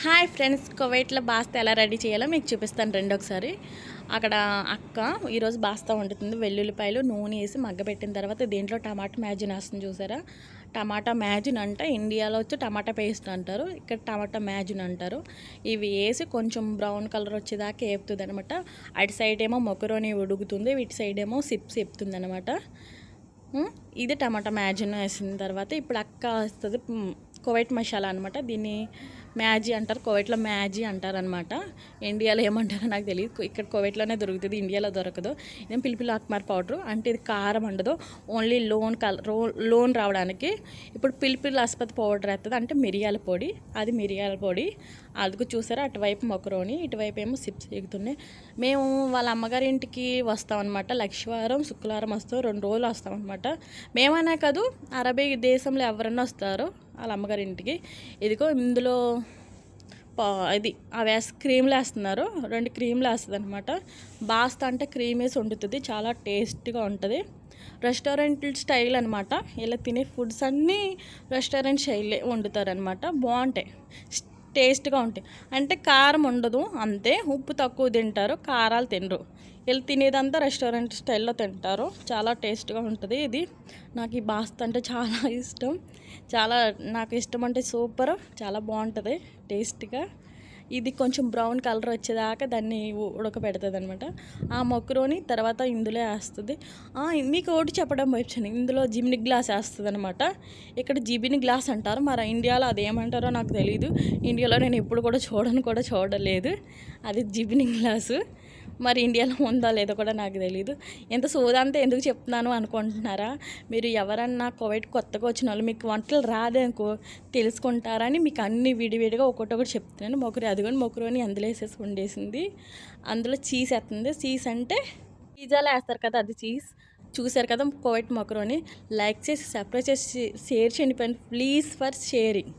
Hi friends, కువైట్లో బాస్తా ఎలా ready చేయాలో మీకు చూపిస్తాను రండి ఒకసారి. అక్కడ అక్క ఈరోజు బాస్తా వండుతుంది. వెల్లుల్లిపాయలు నూనె వేసి మగ్గబెట్టిన తర్వాత దీంట్లో టమాటా మ్యాజిన్ వేస్తుంది చూసారా. టమాటా మ్యాజిన్ అంటే ఇండియాలో వచ్చి టమాటా పేస్ట్ అంటారు, ఇక్కడ టమాటా మ్యాజిన్ అంటారు. ఇవి వేసి కొంచెం బ్రౌన్ కలర్ వచ్చేదాకా వేపుతుంది అనమాట. అటు సైడ్ ఏమో మొకరోని ఉడుకుతుంది, ఇటు సైడ్ ఏమో సిప్స్ వేపుతుంది అనమాట. ఇది టమాటా మ్యాజిన్ వేసిన తర్వాత ఇప్పుడు అక్క వస్తుంది కువైట్ మసాలా అనమాట. దీన్ని మ్యాజీ అంటారు, కువైట్లో మ్యాజీ అంటారు అనమాట. ఇండియాలో ఏమంటారో నాకు తెలియదు, ఇక్కడ కువైట్లోనే దొరుకుతుంది, ఇండియాలో దొరకదు. ఇదేం పిలిపిలి అక్మర్ పౌడరు అంటే ఇది కారం ఉండదు, ఓన్లీ లోన్ రావడానికి. ఇప్పుడు పిలిపిలి అస్పత్ పౌడర్ వేస్తుంది అంటే మిరియాల పొడి, అది మిరియాల పొడి. అదుగు చూసారా, అటువైపు మొకరోని, ఇటువైపు ఏమో సిప్స్ ఎగుతున్నాయి. మేము వాళ్ళ అమ్మగారి ఇంటికి వస్తామన్నమాట. లక్షవారం శుక్రవారం వస్తాం, 2 రోజులు వస్తామన్నమాట. మేమనే కాదు, అరబీ దేశంలో ఎవరన్నా వస్తారు వాళ్ళ అమ్మగారి ఇంటికి. ఇదిగో ఇందులో ఇది అవి క్రీమ్లు వేస్తున్నారు, 2 క్రీమ్లు వేస్తుంది అనమాట. బాస్తా అంటే క్రీమ్ వేసి వండుతుంది, చాలా టేస్ట్గా ఉంటుంది. రెస్టారెంట్ స్టైల్ అనమాట. ఇలా తినే ఫుడ్స్ అన్నీ రెస్టారెంట్ స్టైలే వండుతారనమాట. బాగుంటాయి, టేస్ట్గా ఉంటాయి. అంటే కారం ఉండదు అంతే, ఉప్పు తక్కువ తింటారు, కారాలు తినరు. వీళ్ళు తినేదంతా రెస్టారెంట్ స్టైల్లో తింటారు, చాలా టేస్ట్గా ఉంటుంది. ఇది నాకు ఈ బాస్తా అంటే చాలా ఇష్టం, నాకు ఇష్టం అంటే సూపర్, చాలా బాగుంటుంది టేస్ట్గా. ఇది కొంచెం బ్రౌన్ కలర్ వచ్చేదాకా దాన్ని ఉడకబెడుతుంది అనమాట. ఆ మొక్కరోని తర్వాత ఇందులో వేస్తుంది. మీకు ఒకటి చెప్పడం వచ్చాను, ఇందులో జిమిని గ్లాస్ వేస్తుంది అనమాట. ఇక్కడ జిబిని గ్లాస్ అంటారు, మరి ఇండియాలో అది ఏమంటారో నాకు తెలియదు. ఇండియాలో నేను ఎప్పుడు కూడా చూడలేదు అది జిబిని గ్లాసు. మరి ఇండియాలో ఉందా లేదో కూడా నాకు తెలీదు. ఎంత సోదంతా ఎందుకు చెప్తున్నాను అనుకుంటున్నారా? మీరు ఎవరన్నా కువైట్ కొత్తగా వచ్చిన వాళ్ళు మీకు వంటలు రాదనుకో తెలుసుకుంటారని మీకు అన్ని విడివిడిగా ఒకటి చెప్తున్నాను. అదిగోని మొకరోని అందులో వేసేసి వండేసింది, అందులో చీజ్ వేస్తుంది. చీజ్ అంటే పిజ్జాలో వేస్తారు కదా, అది చీజ్. చూసారు కదా కువైట్ మొకరోని. లైక్ చేసి సబ్స్క్రైబ్ చేసి షేర్ చేయండి ఫ్రెండ్, ప్లీజ్ ఫర్ షేరింగ్.